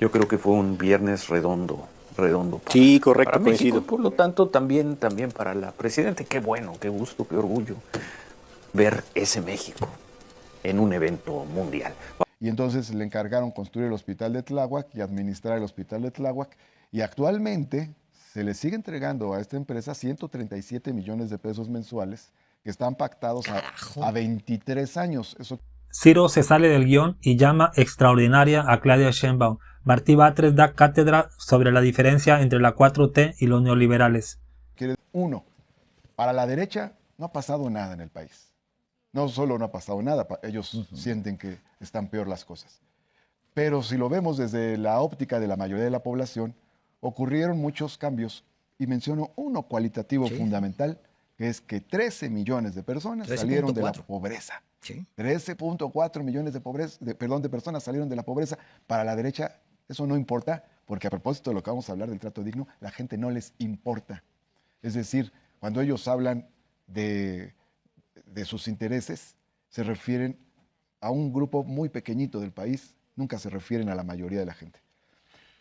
Yo creo que fue un viernes redondo, redondo Sí, para correcto, México y coincido. por lo tanto también para la presidenta. Qué bueno, qué gusto, qué orgullo ver ese México en un evento mundial. Y entonces le encargaron construir el hospital de Tláhuac y administrar el hospital de Tláhuac. Y actualmente se le sigue entregando a esta empresa 137 millones de pesos mensuales que están pactados a 23 años. Eso Ciro se sale del guión y llama extraordinaria a Claudia Sheinbaum. Martí Batres da cátedra sobre la diferencia entre la 4T y los neoliberales. quiere, uno, para la derecha no ha pasado nada en el país. No solo no ha pasado nada, ellos sienten que están peor las cosas. Pero si lo vemos desde la óptica de la mayoría de la población, ocurrieron muchos cambios y menciono uno cualitativo fundamental, que es que 13 millones de personas salieron de la 13.4. pobreza. Sí. 13.4 millones de personas salieron de la pobreza. Para la derecha eso no importa, porque a propósito de lo que vamos a hablar del trato digno, la gente no les importa. Es decir, cuando ellos hablan de sus intereses, se refieren a un grupo muy pequeñito del país, nunca se refieren a la mayoría de la gente.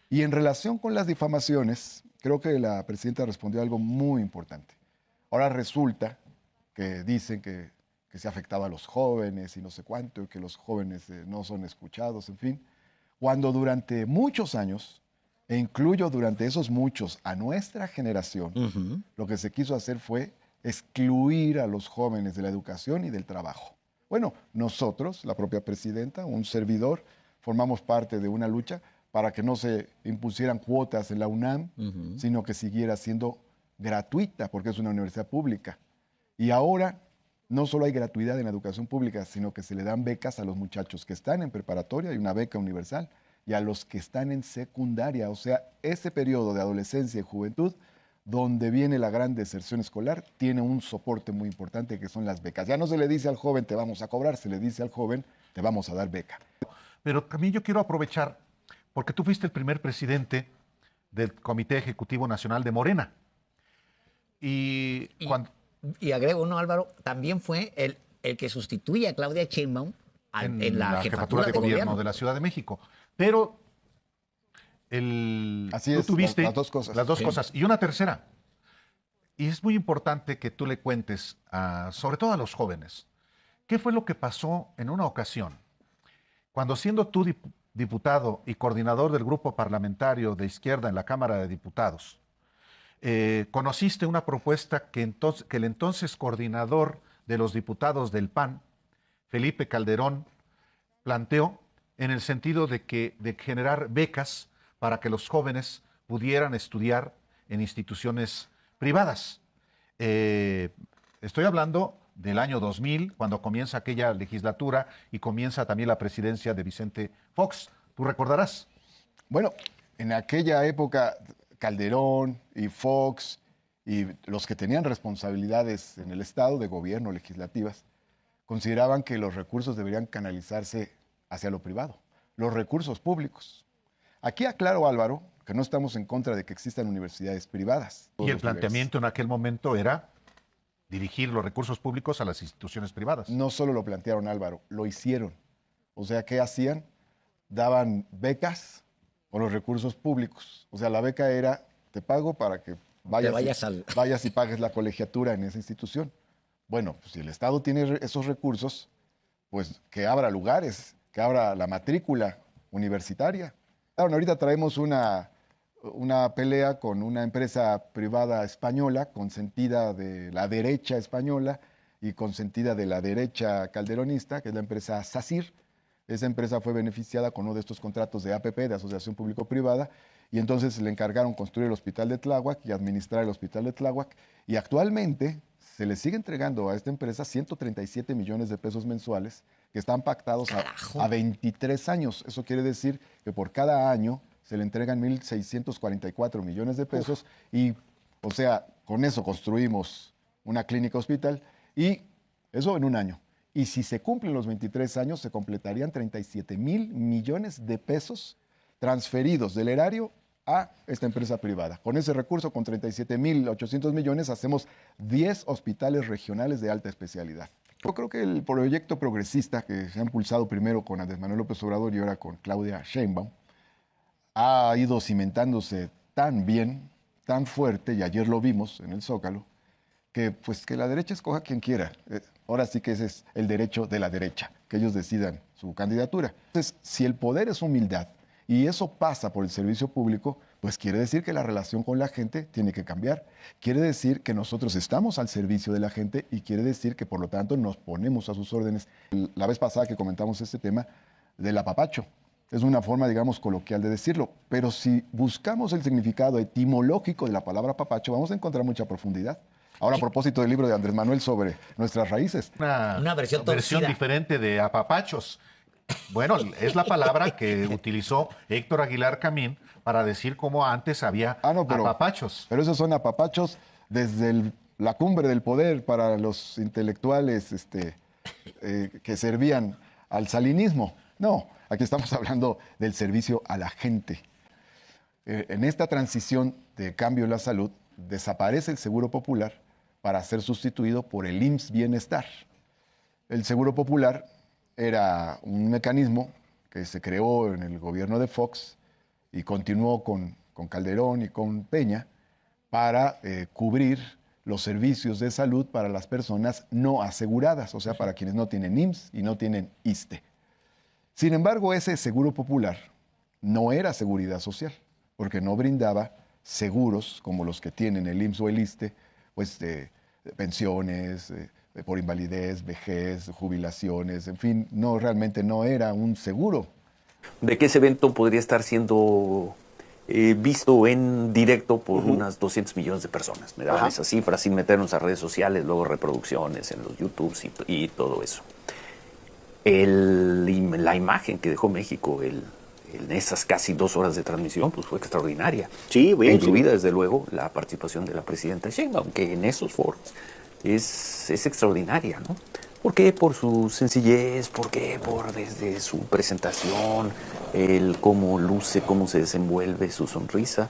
Y en relación con las difamaciones, creo que la presidenta respondió algo muy importante. Ahora resulta que dicen que se ha afectado a los jóvenes y no sé cuánto, y que los jóvenes no son escuchados, en fin, cuando durante muchos años, e incluyo durante esos muchos a nuestra generación, lo que se quiso hacer fue excluir a los jóvenes de la educación y del trabajo. Bueno, nosotros, la propia presidenta, un servidor, formamos parte de una lucha para que no se impusieran cuotas en la UNAM, sino que siguiera siendo gratuita, porque es una universidad pública. Y ahora no solo hay gratuidad en la educación pública, sino que se le dan becas a los muchachos que están en preparatoria, hay una beca universal, y a los que están en secundaria. O sea, ese periodo de adolescencia y juventud, donde viene la gran deserción escolar, tiene un soporte muy importante que son las becas. Ya no se le dice al joven te vamos a cobrar, se le dice al joven te vamos a dar beca. Pero también yo quiero aprovechar, porque tú fuiste el primer presidente del Comité Ejecutivo Nacional de Morena. Y agrego, ¿no, Álvaro? También fue el que sustituye a Claudia Sheinbaum en la jefatura de gobierno de la Ciudad de México. Pero Así tú es, tuviste las dos cosas. Las dos cosas. Y una tercera. Y es muy importante que tú le cuentes, sobre todo a los jóvenes, qué fue lo que pasó en una ocasión, cuando siendo tú diputado y coordinador del grupo parlamentario de izquierda en la Cámara de Diputados, conociste una propuesta que el entonces coordinador de los diputados del PAN, Felipe Calderón, planteó en el sentido de generar becas para que los jóvenes pudieran estudiar en instituciones privadas. Estoy hablando del año 2000, cuando comienza aquella legislatura y comienza también la presidencia de Vicente Fox. ¿Tú recordarás? Bueno, en aquella época Calderón y Fox y los que tenían responsabilidades en el Estado de gobierno, legislativas, consideraban que los recursos deberían canalizarse hacia lo privado, los recursos públicos. Aquí aclaro, Álvaro, que no estamos en contra de que existan universidades privadas. Y el planteamiento en aquel momento era dirigir los recursos públicos a las instituciones privadas. No solo lo plantearon, Álvaro, lo hicieron. O sea, ¿qué hacían? Daban becas con los recursos públicos. O sea, la beca era, te pago para que vayas y pagues la colegiatura en esa institución. Bueno, pues si el Estado tiene esos recursos, pues que abra lugares, que abra la matrícula universitaria. Claro, ahorita traemos una pelea con una empresa privada española, consentida de la derecha española y consentida de la derecha calderonista, que es la empresa SACIR. Esa empresa fue beneficiada con uno de estos contratos de APP, de Asociación Público-Privada, y entonces le encargaron construir el hospital de Tláhuac y administrar el hospital de Tláhuac, y actualmente se le sigue entregando a esta empresa 137 millones de pesos mensuales que están pactados a 23 años. Eso quiere decir que por cada año se le entregan 1.644 millones de pesos y, o sea, con eso construimos una clínica hospital y eso en un año. Y si se cumplen los 23 años, se completarían 37,000 millones de pesos transferidos del erario a esta empresa privada. Con ese recurso, con 37,800 millones, hacemos 10 hospitales regionales de alta especialidad. Yo creo que el proyecto progresista que se ha impulsado primero con Andrés Manuel López Obrador y ahora con Claudia Sheinbaum ha ido cimentándose tan bien, tan fuerte, y ayer lo vimos en el Zócalo, que pues que la derecha escoja quien quiera. Ahora sí que ese es el derecho de la derecha, que ellos decidan su candidatura. Entonces, si el poder es humildad y eso pasa por el servicio público, pues quiere decir que la relación con la gente tiene que cambiar. Quiere decir que nosotros estamos al servicio de la gente y quiere decir que por lo tanto nos ponemos a sus órdenes. La vez pasada que comentamos este tema del apapacho, es una forma, digamos, coloquial de decirlo, pero si buscamos el significado etimológico de la palabra apapacho, vamos a encontrar mucha profundidad. Ahora, a propósito del libro de Andrés Manuel sobre nuestras raíces. Una versión torcida. diferente de apapachos. Bueno, es la palabra que utilizó Héctor Aguilar Camín para decir cómo antes había apapachos. Pero esos son apapachos desde la cumbre del poder para los intelectuales que servían al salinismo. No, aquí estamos hablando del servicio a la gente. En esta transición de cambio en la salud, desaparece el Seguro Popular para ser sustituido por el IMSS Bienestar. El Seguro Popular era un mecanismo que se creó en el gobierno de Fox y continuó con Calderón y con Peña para cubrir los servicios de salud para las personas no aseguradas, o sea, para quienes no tienen IMSS y no tienen ISSSTE. Sin embargo, ese Seguro Popular no era seguridad social, porque no brindaba seguros como los que tienen el IMSS o el ISSSTE, pues de pensiones, por invalidez, vejez, jubilaciones, en fin, realmente no era un seguro. De que ese evento podría estar siendo visto en directo por unas 200 millones de personas. Me daban esas cifras sin meternos a redes sociales, luego reproducciones en los YouTubes y todo eso. La imagen que dejó México en esas casi 2 horas de transmisión, pues fue extraordinaria. Sí, bien. Incluida, desde luego, la participación de la presidenta Sheinbaum, aunque en esos foros es extraordinaria, ¿no? ¿Por qué? Por su sencillez, ¿por qué? Por desde su presentación, cómo luce, cómo se desenvuelve, su sonrisa.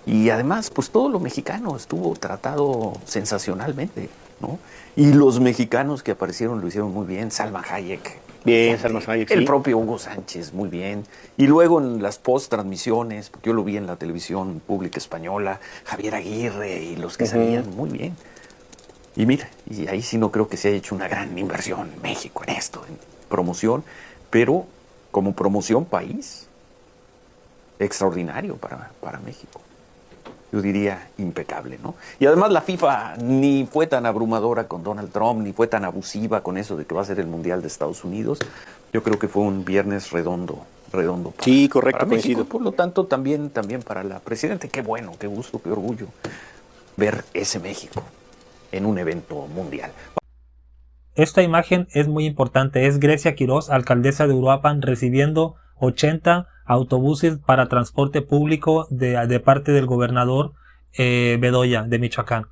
Y además, pues todo lo mexicano estuvo tratado sensacionalmente, ¿no? Y los mexicanos que aparecieron lo hicieron muy bien. Salma Hayek. Bien, Salma Hayek, El sí. propio Hugo Sánchez, muy bien. Y luego en las post-transmisiones, porque yo lo vi en la televisión pública española, Javier Aguirre y los que salían, muy bien. Y mira, y ahí sí no creo que se haya hecho una gran inversión en México en esto, en promoción, pero como promoción país, extraordinario para México. Yo diría impecable, ¿no? Y además la FIFA ni fue tan abrumadora con Donald Trump, ni fue tan abusiva con eso de que va a ser el Mundial de Estados Unidos. Yo creo que fue un viernes redondo. Sí, correcto, para México, coincido. por lo tanto, también para la presidenta. Qué bueno, qué gusto, qué orgullo ver ese México en un evento mundial. Esta imagen es muy importante. Es Grecia Quiroz, alcaldesa de Uruapan, recibiendo 80 autobuses para transporte público de parte del gobernador Bedoya de Michoacán.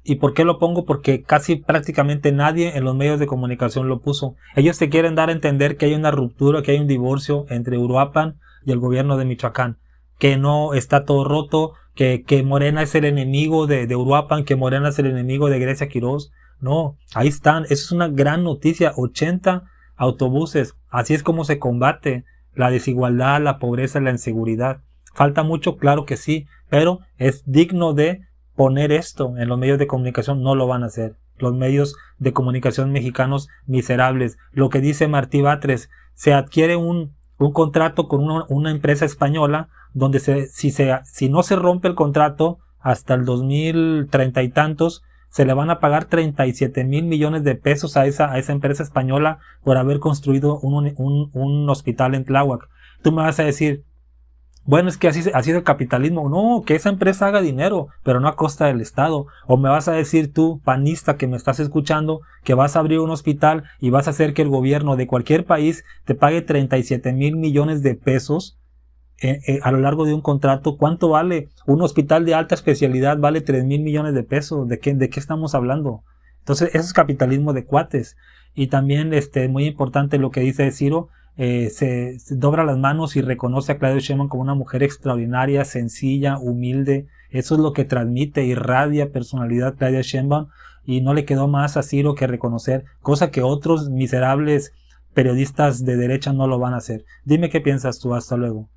¿Y por qué lo pongo? Porque casi prácticamente nadie en los medios de comunicación lo puso. Ellos te quieren dar a entender que hay una ruptura, que hay un divorcio entre Uruapan y el gobierno de Michoacán, que no está todo roto, que Morena es el enemigo de Uruapan, que Morena es el enemigo de Grecia Quiroz. No, ahí están. Eso es una gran noticia. 80 autobuses. Así es como se combate la desigualdad, la pobreza, la inseguridad. Falta mucho, claro que sí, pero es digno de poner esto en los medios de comunicación. No lo van a hacer. Los medios de comunicación mexicanos miserables. Lo que dice Martí Batres, se adquiere un contrato con una empresa española donde si no se rompe el contrato hasta el 2030 y tantos, se le van a pagar 37,000 millones de pesos a esa empresa española por haber construido un hospital en Tláhuac. Tú me vas a decir, bueno, es que así es el capitalismo. No, que esa empresa haga dinero, pero no a costa del Estado. O me vas a decir tú, panista que me estás escuchando, que vas a abrir un hospital y vas a hacer que el gobierno de cualquier país te pague 37,000 millones de pesos a lo largo de un contrato. ¿Cuánto vale? Un hospital de alta especialidad vale 3,000 millones de pesos. ¿De qué estamos hablando? Entonces, eso es capitalismo de cuates. Y también, muy importante lo que dice Ciro, se dobra las manos y reconoce a Claudia Sheinbaum como una mujer extraordinaria, sencilla, humilde. Eso es lo que transmite, irradia personalidad Claudia Sheinbaum, y no le quedó más a Ciro que reconocer, cosa que otros miserables periodistas de derecha no lo van a hacer. Dime qué piensas tú. Hasta luego.